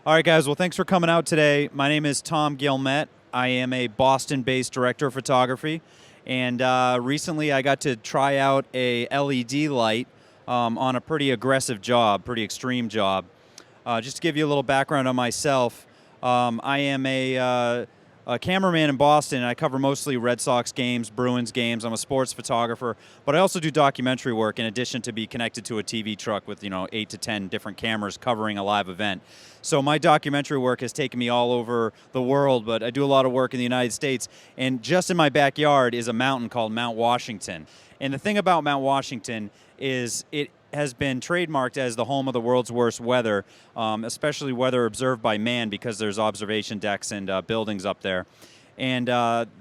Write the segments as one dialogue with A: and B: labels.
A: All right, guys. Well, thanks for coming out today. My name is Tom Guilmette. I am a Boston-based director of photography, and recently I got to try out a LED light on a pretty aggressive job, pretty extreme job. Just to give you a little background on myself, I am a cameraman in Boston, and I cover mostly Red Sox games, Bruins games. I'm a sports photographer, but I also do documentary work in addition to be connected to a TV truck with 8 to 10 different cameras covering a live event. So my documentary work has taken me all over the world, but I do a lot of work in the United States, and just in my backyard is a mountain called Mount Washington. And the thing about Mount Washington is it has been trademarked as the home of the world's worst weather, especially weather observed by man, because there's observation decks and buildings up there. And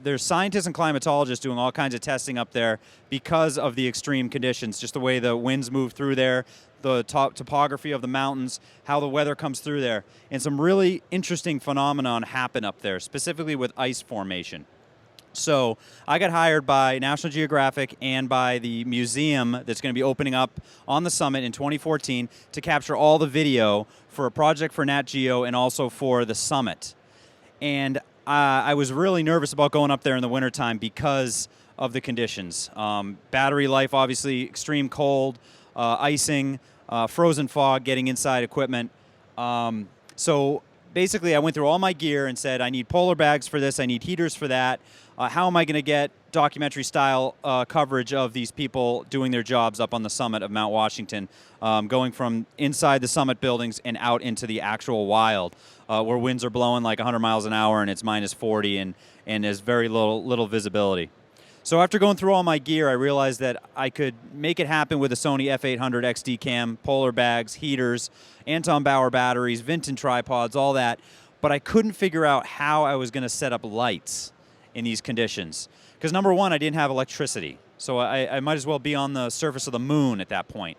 A: there's scientists and climatologists doing all kinds of testing up there because of the extreme conditions, just the way the winds move through there, the topography of the mountains, how the weather comes through there. And some really interesting phenomenon happen up there, specifically with ice formation. So I got hired by National Geographic and by the museum that's going to be opening up on the summit in 2014 to capture all the video for a project for Nat Geo and also for the summit. And I was really nervous about going up there in the wintertime because of the conditions. Battery life, obviously, extreme cold, icing, frozen fog, getting inside equipment. So basically, I went through all my gear and said, I need polar bags for this, I need heaters for that. How am I going to get documentary-style coverage of these people doing their jobs up on the summit of Mount Washington, going from inside the summit buildings and out into the actual wild, where winds are blowing like 100 miles an hour and it's minus 40 and there's very little visibility. So after going through all my gear, I realized that I could make it happen with a Sony f800 XD cam, polar bags, heaters, Anton Bauer batteries, Vinton tripods, all that, but I couldn't figure out how I was going to set up lights in these conditions. Because number one, I didn't have electricity, so I might as well be on the surface of the moon at that point.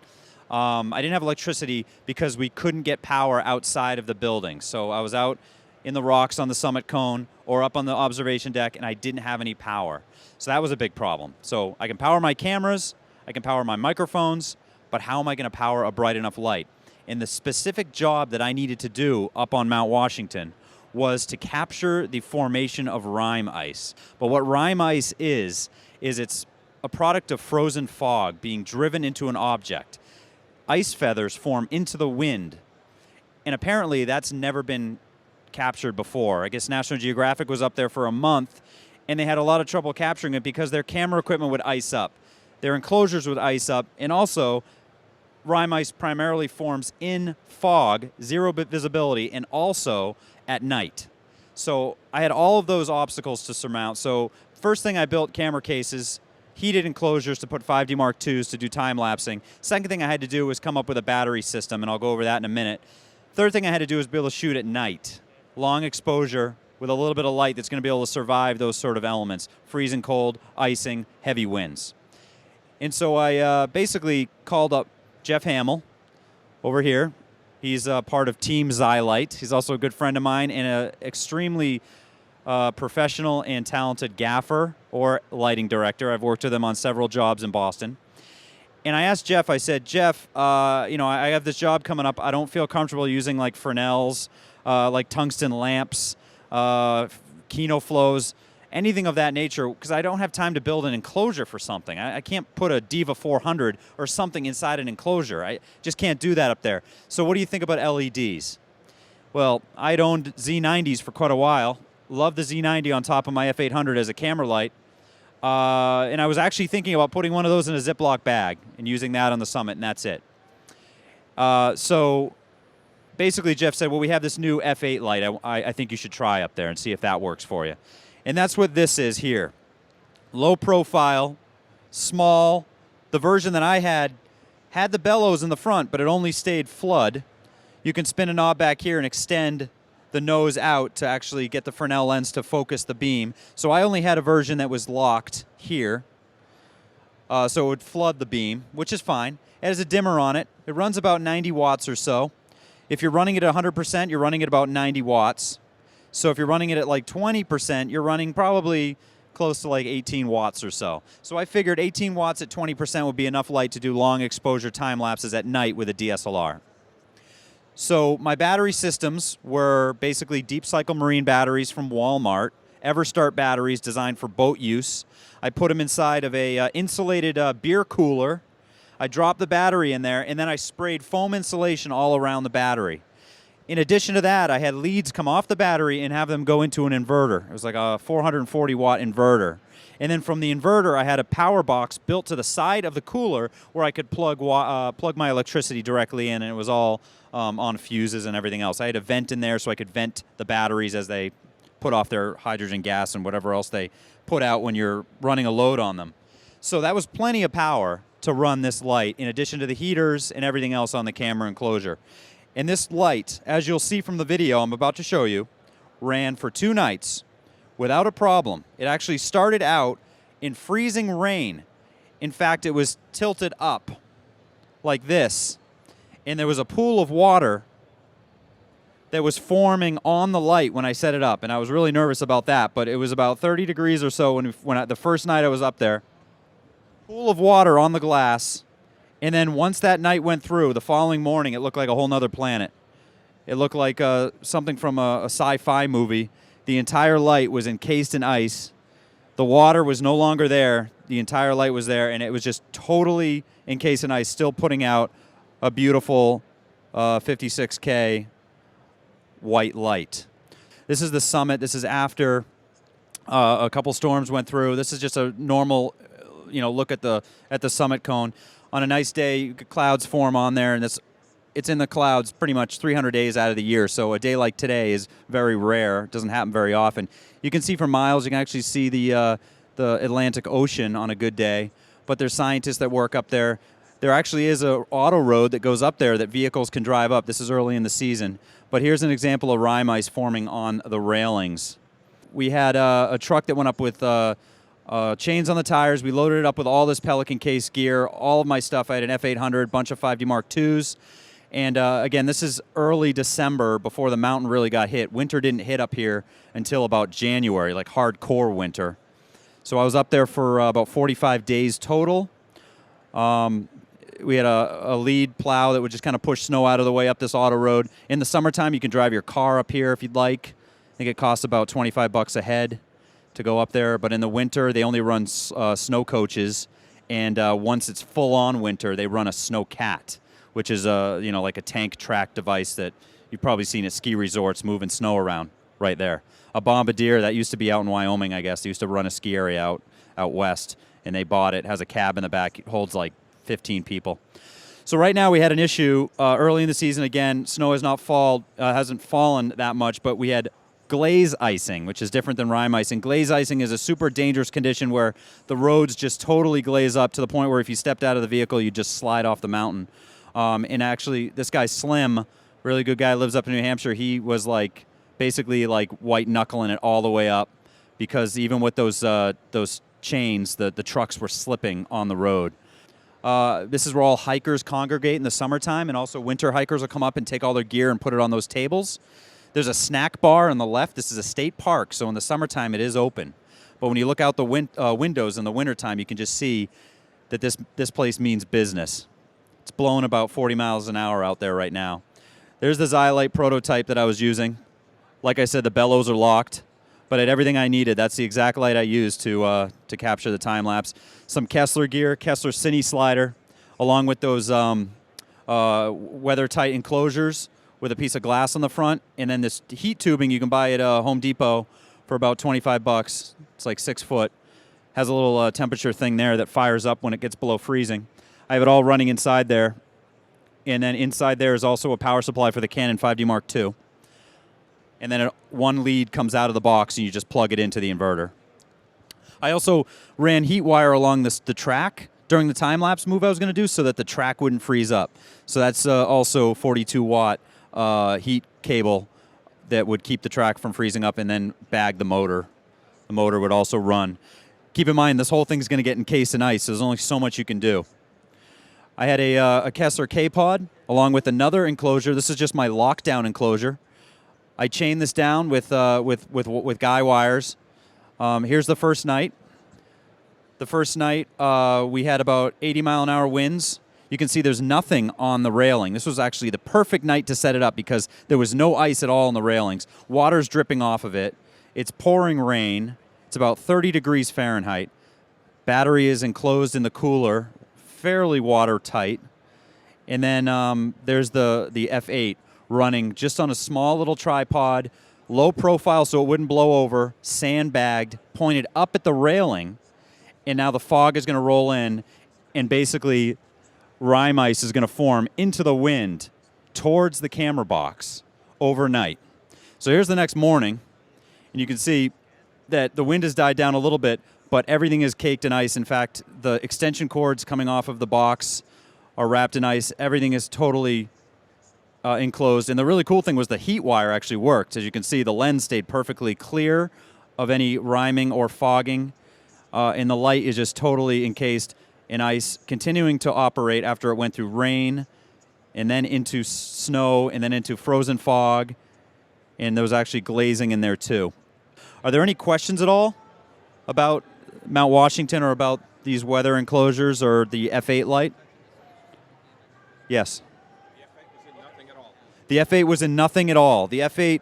A: I didn't have electricity because we couldn't get power outside of the building, so I was out in the rocks on the summit cone or up on the observation deck, and I didn't have any power. So that was a big problem. So I can power my cameras, I can power my microphones, but how am I going to power a bright enough light? And the specific job that I needed to do up on Mount Washington was to capture the formation of rime ice. But what rime ice is it's a product of frozen fog being driven into an object. Ice feathers form into the wind, and apparently that's never been captured before. I guess National Geographic was up there for a month, and they had a lot of trouble capturing it because their camera equipment would ice up. Their enclosures would ice up, and also rime ice primarily forms in fog, zero visibility, and also at night. So I had all of those obstacles to surmount. So first thing, I built camera cases, heated enclosures to put 5D Mark IIs to do time-lapsing. Second thing I had to do was come up with a battery system, and I'll go over that in a minute. Third thing I had to do was be able to shoot at night. Long exposure with a little bit of light that's going to be able to survive those sort of elements. Freezing cold, icing, heavy winds. And so I basically called up Jeff Hamill over here. He's part of Team Zylight. He's also a good friend of mine and an extremely professional and talented gaffer or lighting director. I've worked with him on several jobs in Boston. And I asked Jeff, I said, Jeff, I have this job coming up. I don't feel comfortable using like Fresnels, like tungsten lamps, Kino flows, anything of that nature, because I don't have time to build an enclosure for something. I can't put a Diva 400 or something inside an enclosure. I just can't do that up there. So what do you think about LEDs? Well, I'd owned Z90s for quite a while. Loved the Z90 on top of my f800 as a camera light. And I was actually thinking about putting one of those in a Ziploc bag and using that on the summit, and that's it. So basically, Jeff said, well, we have this new f8 light. I think you should try up there and see if that works for you. And that's what this is here. Low profile, small. The version that I had the bellows in the front, but it only stayed flood. You can spin a knob back here and extend the nose out to actually get the Fresnel lens to focus the beam. So I only had a version that was locked here. So it would flood the beam, which is fine. It has a dimmer on it. It runs about 90 watts or so. If you're running it at 100%, you're running at about 90 watts. So if you're running it at like 20%, you're running probably close to like 18 watts or so. So I figured 18 watts at 20% would be enough light to do long exposure time lapses at night with a DSLR. So my battery systems were basically deep cycle marine batteries from Walmart, Everstart batteries designed for boat use. I put them inside of a insulated beer cooler. I dropped the battery in there, and then I sprayed foam insulation all around the battery. In addition to that, I had leads come off the battery and have them go into an inverter. It was like a 440 watt inverter. And then from the inverter, I had a power box built to the side of the cooler where I could plug my electricity directly in, and it was all on fuses and everything else. I had a vent in there so I could vent the batteries as they put off their hydrogen gas and whatever else they put out when you're running a load on them. So that was plenty of power to run this light, in addition to the heaters and everything else on the camera enclosure. And this light, as you'll see from the video I'm about to show you, ran for 2 nights without a problem. It actually started out in freezing rain. In fact, it was tilted up like this, and there was a pool of water that was forming on the light when I set it up, and I was really nervous about that, but it was about 30 degrees or so when the first night I was up there. Pool of water on the glass, and then once that night went through, the following morning it looked like a whole nother planet. It looked like something from a sci-fi movie. The entire light was encased in ice. The water was no longer there. The entire light was there, and it was just totally encased in ice, still putting out a beautiful 56K white light. This is the summit. This is after a couple storms went through. This is just a normal, look at the summit cone. On a nice day, clouds form on there, and it's in the clouds pretty much 300 days out of the year. So a day like today is very rare. It doesn't happen very often. You can see for miles. You can actually see the Atlantic Ocean on a good day. But there's scientists that work up there. There actually is an auto road that goes up there that vehicles can drive up. This is early in the season. But here's an example of rime ice forming on the railings. We had a truck that went up with chains on the tires. We loaded it up with all this Pelican case gear, all of my stuff. I had an F800, bunch of 5D Mark IIs. And again, this is early December before the mountain really got hit. Winter didn't hit up here until about January, like hardcore winter. So I was up there for about 45 days total. We had a lead plow that would just kind of push snow out of the way up this auto road. In the summertime, you can drive your car up here if you'd like. I think it costs about $25 a head to go up there. But in the winter, they only run snow coaches. And once it's full-on winter, they run a snowcat, which is like a tank track device that you've probably seen at ski resorts moving snow around right there. A bombardier that used to be out in Wyoming, I guess. They used to run a ski area out west, and they bought it. It has a cab in the back. It holds like 15 people. So right now we had an issue early in the season. Again, snow hasn't fallen that much, but we had glaze icing, which is different than rime icing. Glaze icing is a super dangerous condition where the roads just totally glaze up to the point where if you stepped out of the vehicle, you just slide off the mountain. And actually, this guy Slim, really good guy, lives up in New Hampshire. He was basically white knuckling it all the way up, because even with those chains, the trucks were slipping on the road. This is where all hikers congregate in the summertime, and also winter hikers will come up and take all their gear and put it on those tables. There's a snack bar on the left. This is a state park, so in the summertime it is open. But when you look out the windows in the wintertime, you can just see that this place means business. It's blowing about 40 miles an hour out there right now. There's the Zylight prototype that I was using. Like I said, the bellows are locked, but I had everything I needed. That's the exact light I used to capture the time-lapse. Some Kessler gear, Kessler Cine slider, along with those weather-tight enclosures with a piece of glass on the front, and then this heat tubing you can buy at Home Depot for about $25. It's like 6 foot. Has a little temperature thing there that fires up when it gets below freezing. I have it all running inside there. And then inside there is also a power supply for the Canon 5D Mark II. And then one lead comes out of the box and you just plug it into the inverter. I also ran heat wire along the track during the time-lapse move I was going to do so that the track wouldn't freeze up. So that's also 42-watt heat cable that would keep the track from freezing up and then bag the motor. The motor would also run. Keep in mind, this whole thing's going to get encased in ice, so there's only so much you can do. I had a Kessler K-Pod along with another enclosure. This is just my lockdown enclosure. I chained this down with guy wires. Here's the first night. The first night we had about 80-mile-an-hour winds, you can see there's nothing on the railing. This was actually the perfect night to set it up because there was no ice at all on the railings. Water's dripping off of it. It's pouring rain. It's about 30 degrees Fahrenheit. Battery is enclosed in the cooler, fairly watertight. And then there's the F8 running just on a small little tripod, low profile so it wouldn't blow over, sandbagged, pointed up at the railing, and now the fog is going to roll in, and basically rime ice is going to form into the wind towards the camera box overnight. So here's the next morning, and you can see that the wind has died down a little bit, but everything is caked in ice. In fact, the extension cords coming off of the box are wrapped in ice. Everything is totally enclosed. And the really cool thing was the heat wire actually worked. As you can see, the lens stayed perfectly clear of any riming or fogging. And the light is just totally encased in ice, continuing to operate after it went through rain and then into snow and then into frozen fog. And there was actually glazing in there too. Are there any questions at all about Mount Washington or about these weather enclosures or the F8 light? Yes. The F8 was in nothing at all. The F8,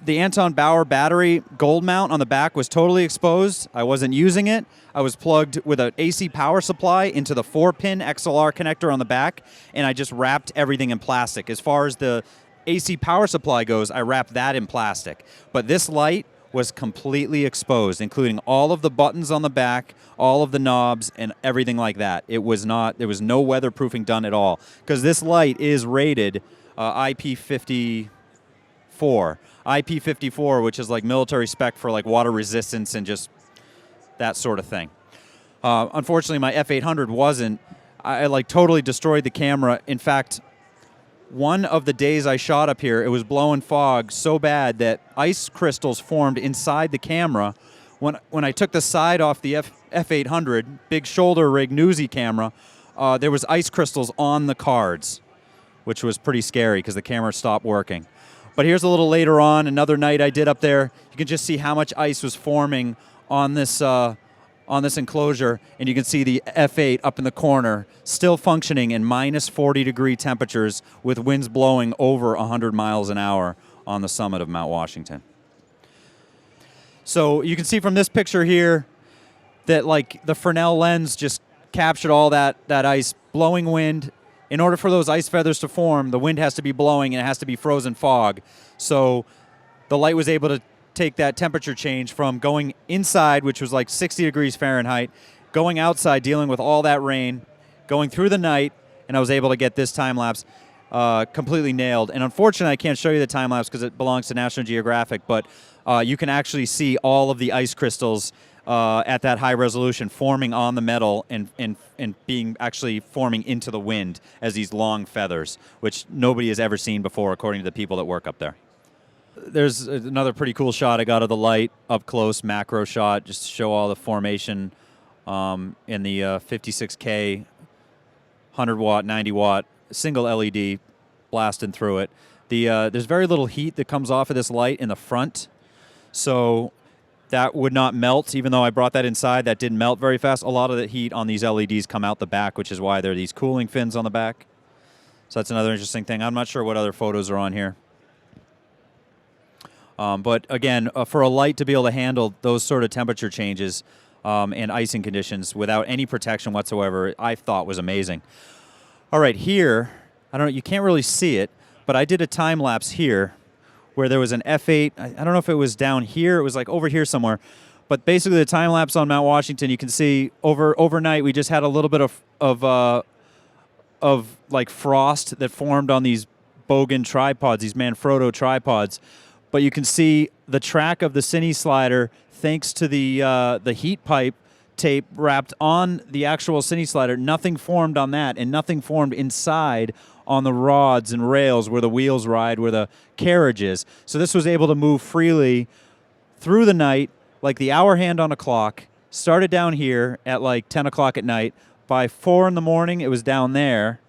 A: the Anton Bauer battery gold mount on the back was totally exposed. I wasn't using it. I was plugged with an AC power supply into the 4-pin XLR connector on the back, and I just wrapped everything in plastic. As far as the AC power supply goes, I wrapped that in plastic. But this light was completely exposed, including all of the buttons on the back, all of the knobs, and everything like that. It was not, there was no weatherproofing done at all, because this light is rated IP54. IP54, which is like military spec for like water resistance and just that sort of thing. Unfortunately, my F800 wasn't. I like totally destroyed the camera. In fact, one of the days I shot up here, it was blowing fog so bad that ice crystals formed inside the camera. When I took the side off the F800, big shoulder rig Newsy camera, there was ice crystals on the cards, which was pretty scary because the camera stopped working. But here's a little later on, another night I did up there. You can just see how much ice was forming on this enclosure, and you can see the F8 up in the corner, still functioning in minus 40-degree temperatures with winds blowing over 100 miles an hour on the summit of Mount Washington. So you can see from this picture here that like the Fresnel lens just captured all that ice, blowing wind. In order for those ice feathers to form, the wind has to be blowing and it has to be frozen fog. So the light was able to take that temperature change from going inside, which was like 60 degrees Fahrenheit, going outside, dealing with all that rain, going through the night, and I was able to get this time-lapse completely nailed. And unfortunately, I can't show you the time-lapse because it belongs to National Geographic, but you can actually see all of the ice crystals at that high resolution forming on the metal and being actually forming into the wind as these long feathers, which nobody has ever seen before, according to the people that work up there. There's another pretty cool shot I got of the light, up close, macro shot, just to show all the formation in the 56K, 100 watt, 90 watt, single LED blasting through it. There's very little heat that comes off of this light in the front, so that would not melt. Even though I brought that inside, that didn't melt very fast. A lot of the heat on these LEDs come out the back, which is why there are these cooling fins on the back. So that's another interesting thing. I'm not sure what other photos are on here. But again, for a light to be able to handle those sort of temperature changes and icing conditions without any protection whatsoever, I thought was amazing. All right, here, I don't know, you can't really see it, but I did a time lapse here where there was an F8. I don't know if it was down here. It was like over here somewhere. But basically, the time lapse on Mount Washington, you can see overnight we just had a little bit of like frost that formed on these Bogan tripods, these Manfrotto tripods. But you can see the track of the Cine slider thanks to the heat pipe tape wrapped on the actual Cine slider. Nothing formed on that, and nothing formed inside on the rods and rails where the wheels ride, where the carriage is. So this was able to move freely through the night, like the hour hand on a clock. Started down here at like 10 o'clock at night. By 4 in the morning, it was down there.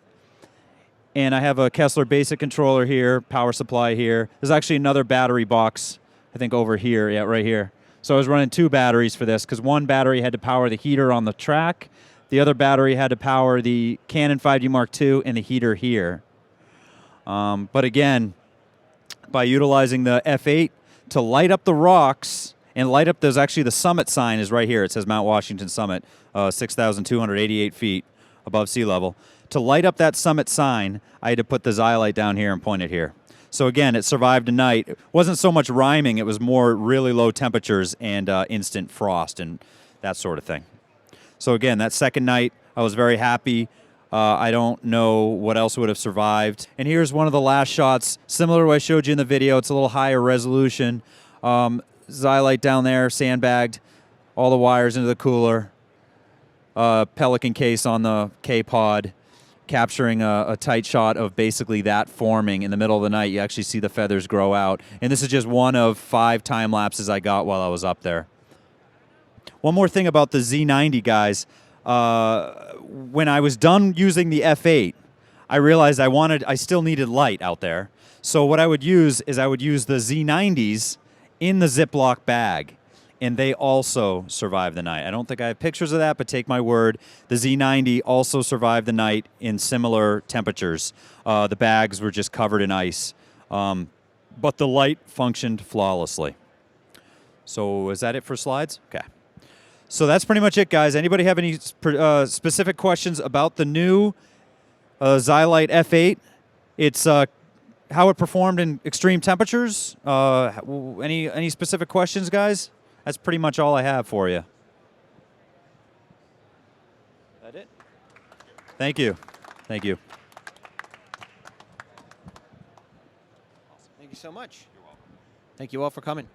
A: And I have a Kessler basic controller here, power supply here. There's actually another battery box, I think over here, yeah, right here. So I was running 2 batteries for this because one battery had to power the heater on the track. The other battery had to power the Canon 5D Mark II and the heater here. But again, by utilizing the F8 to light up the rocks and light up, there's actually the summit sign is right here. It says Mount Washington Summit, 6,288 feet above sea level. To light up that summit sign, I had to put the Zylight down here and point it here. So again, it survived a night. It wasn't so much rhyming, it was more really low temperatures and instant frost and that sort of thing. So again, that second night, I was very happy. I don't know what else would have survived. And here's one of the last shots, similar to what I showed you in the video. It's a little higher resolution. Zylight down there, sandbagged, all the wires into the cooler. Pelican case on the K-pod, capturing a tight shot of basically that forming in the middle of the night. You actually see the feathers grow out. And this is just one of 5 time lapses I got while I was up there. One more thing about the Z90, guys. When I was done using the F8, I realized I still needed light out there. So what I would use is I would use the Z90s in the Ziploc bag, and they also survived the night. I don't think I have pictures of that, but take my word, the Z90 also survived the night in similar temperatures. The bags were just covered in ice, but the light functioned flawlessly. So is that it for slides? Okay. So that's pretty much it, guys. Anybody have any specific questions about the new Zylight F8? It's how it performed in extreme temperatures. Any specific questions, guys? That's pretty much all I have for you. That it? Thank you. Thank you.
B: Thank you so much. You're welcome. Thank you all for coming.